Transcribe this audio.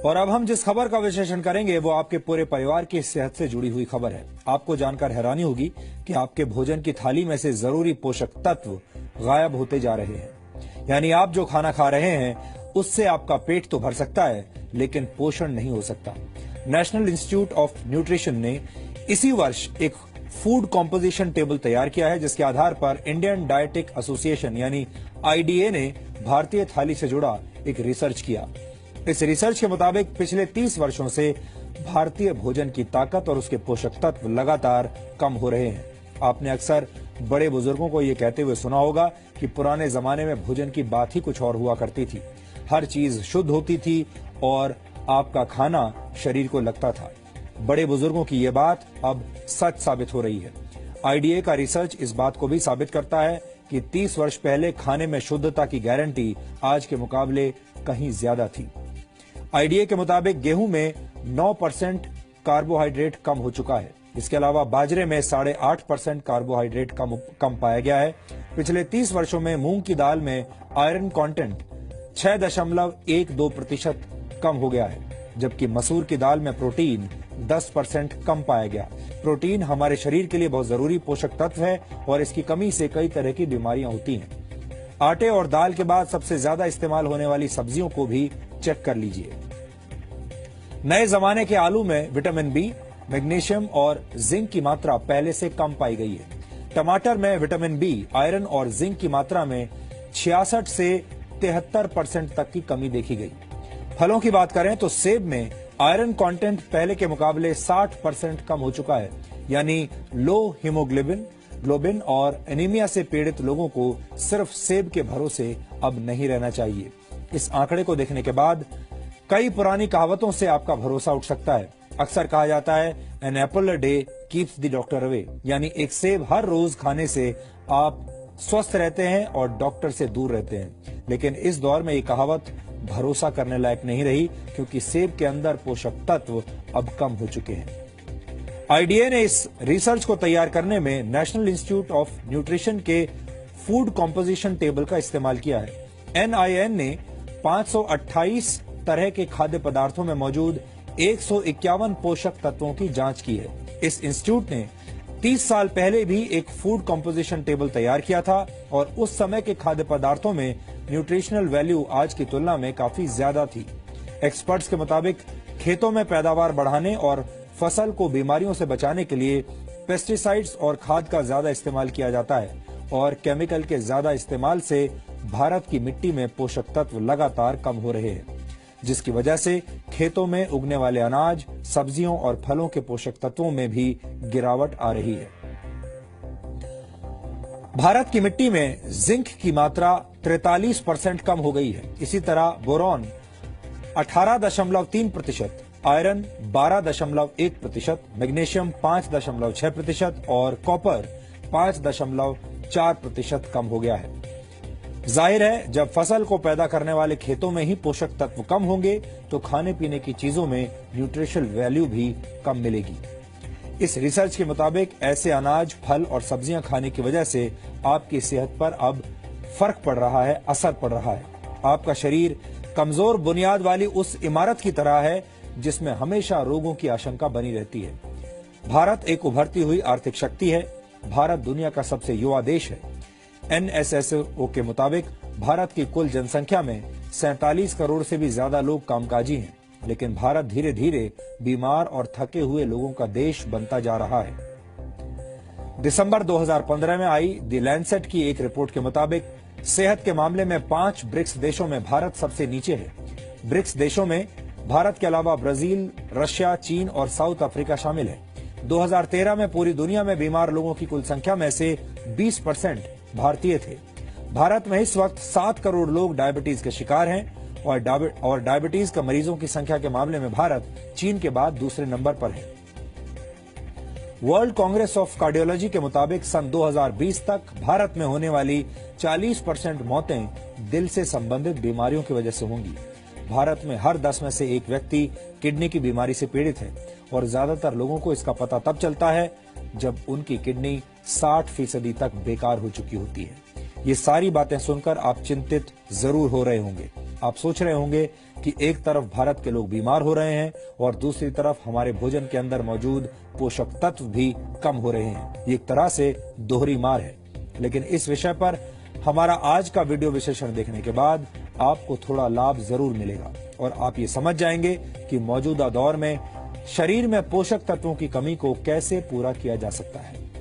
और अब हम जिस खबर का विश्लेषण करेंगे वो आपके पूरे परिवार की सेहत से जुड़ी हुई खबर है। आपको जानकर हैरानी होगी कि आपके भोजन की थाली में से जरूरी पोषक तत्व गायब होते जा रहे हैं। यानी आप जो खाना खा रहे हैं उससे आपका पेट तो भर सकता है लेकिन पोषण नहीं हो सकता। नेशनल इंस्टीट्यूट ऑफ न्यूट्रिशन ने इसी वर्ष एक फूड कॉम्पोजिशन टेबल तैयार किया है, जिसके आधार पर इंडियन डायटिक एसोसिएशन यानी आईडीए ने भारतीय थाली से जुड़ा एक रिसर्च किया। इस रिसर्च के मुताबिक पिछले 30 वर्षों से भारतीय भोजन की ताकत और उसके पोषक तत्व लगातार कम हो रहे हैं। आपने अक्सर बड़े बुजुर्गों को ये कहते हुए सुना होगा कि पुराने जमाने में भोजन की बात ही कुछ और हुआ करती थी। हर चीज शुद्ध होती थी और आपका खाना शरीर को लगता था। बड़े बुजुर्गों की ये बात अब सच साबित हो रही है। आईडीए का रिसर्च इस बात को भी साबित करता है कि 30 वर्ष पहले खाने में शुद्धता की गारंटी आज के मुकाबले कहीं ज्यादा थी। आईडीए के मुताबिक गेहूं में 9% कार्बोहाइड्रेट कम हो चुका है। इसके अलावा बाजरे में 8.5% कार्बोहाइड्रेट कम पाया गया है। पिछले 30 वर्षों में मूंग की दाल में आयरन कंटेंट 6.12% कम हो गया है, जबकि मसूर की दाल में प्रोटीन 10% कम पाया गया। प्रोटीन हमारे शरीर के लिए बहुत जरूरी पोषक तत्व है और इसकी कमी से कई तरह की बीमारियां होती हैं। आटे और दाल के बाद सबसे ज्यादा इस्तेमाल होने वाली सब्जियों को भी चेक कर लीजिए। नए जमाने के आलू में विटामिन बी, मैग्नीशियम और जिंक की मात्रा पहले से कम पाई गई है। टमाटर में विटामिन बी, आयरन और जिंक की मात्रा में 66 से 73% तक की कमी देखी गई। फलों की बात करें तो सेब में आयरन कंटेंट पहले के मुकाबले 60% कम हो चुका है। यानी लो हीमोग्लोबिन और एनीमिया से पीड़ित लोगों को सिर्फ सेब के भरोसे अब नहीं रहना चाहिए। इस आंकड़े को देखने के बाद कई पुरानी कहावतों से आपका भरोसा उठ सकता है। अक्सर कहा जाता है an apple a day keeps the doctor away, यानी एक सेब हर रोज खाने से आप स्वस्थ रहते हैं और डॉक्टर से दूर रहते हैं। लेकिन इस दौर में ये कहावत भरोसा करने लायक नहीं रही, क्योंकि सेब के अंदर पोषक तत्व अब कम हो चुके हैं। आईडीए ने इस रिसर्च को तैयार करने में नेशनल इंस्टीट्यूट ऑफ न्यूट्रिशन के फूड कॉम्पोजिशन टेबल का इस्तेमाल किया है। एनआईएन ने 528 तरह के खाद्य पदार्थों में मौजूद 151 पोषक तत्वों की जांच की है। इस इंस्टीट्यूट ने 30 साल पहले भी एक फूड कॉम्पोजिशन टेबल तैयार किया था और उस समय के खाद्य पदार्थों में न्यूट्रिशनल वैल्यू आज की तुलना में काफी ज्यादा थी। एक्सपर्ट्स के मुताबिक खेतों में पैदावार बढ़ाने और फसल को बीमारियों से बचाने के लिए पेस्टिसाइड्स और खाद का ज्यादा इस्तेमाल किया जाता है और केमिकल के ज्यादा इस्तेमाल से भारत की मिट्टी में पोषक तत्व लगातार कम हो रहे हैं, जिसकी वजह से खेतों में उगने वाले अनाज, सब्जियों और फलों के पोषक तत्वों में भी गिरावट आ रही है। भारत की मिट्टी में जिंक की मात्रा 43% कम हो गई है। इसी तरह बोरॉन 18.3%, आयरन 12.1%, मैग्नीशियम 5.6% और कॉपर 5.4% कम हो गया है। जाहिर है, जब फसल को पैदा करने वाले खेतों में ही पोषक तत्व कम होंगे तो खाने पीने की चीजों में न्यूट्रिशनल वैल्यू भी कम मिलेगी। इस रिसर्च के मुताबिक ऐसे अनाज, फल और सब्जियां खाने की वजह से आपकी सेहत पर अब फर्क पड़ रहा है, असर पड़ रहा है। आपका शरीर कमजोर बुनियाद वाली उस इमारत की तरह है जिसमें हमेशा रोगों की आशंका बनी रहती है। भारत एक उभरती हुई आर्थिक शक्ति है। भारत दुनिया का सबसे युवा देश है। एनएसएसओ के मुताबिक भारत की कुल जनसंख्या में 47 करोड़ से भी ज्यादा लोग कामकाजी हैं, लेकिन भारत धीरे धीरे बीमार और थके हुए लोगों का देश बनता जा रहा है। दिसंबर 2015 में आई द लैंसेट की एक रिपोर्ट के मुताबिक सेहत के मामले में 5 ब्रिक्स देशों में भारत सबसे नीचे है। ब्रिक्स देशों में भारत के अलावा ब्राजील, रशिया, चीन और साउथ अफ्रीका शामिल है। 2013 में पूरी दुनिया में बीमार लोगों की कुल संख्या में से 20% भारतीय थे। भारत में इस वक्त 7 करोड़ लोग डायबिटीज के शिकार हैं और डायबिटीज का मरीजों की संख्या के मामले में भारत चीन के बाद दूसरे नंबर पर है। वर्ल्ड कांग्रेस ऑफ कार्डियोलॉजी के मुताबिक सन 2020 तक भारत में होने वाली 40% मौतें दिल से संबंधित बीमारियों की वजह से होंगी। भारत में हर 10 में से एक व्यक्ति किडनी की बीमारी से पीड़ित है और ज्यादातर लोगों को इसका पता तब चलता है जब उनकी किडनी 60% तक बेकार हो चुकी होती है। ये सारी बातें सुनकर आप चिंतित जरूर हो रहे होंगे। आप सोच रहे होंगे कि एक तरफ भारत के लोग बीमार हो रहे हैं और दूसरी तरफ हमारे भोजन के अंदर मौजूद पोषक तत्व भी कम हो रहे हैं। ये एक तरह से दोहरी मार है। लेकिन इस विषय पर हमारा आज का वीडियो विश्लेषण देखने के बाद आपको थोड़ा लाभ जरूर मिलेगा और आप ये समझ जाएंगे कि मौजूदा दौर में शरीर में पोषक तत्वों की कमी को कैसे पूरा किया जा सकता है।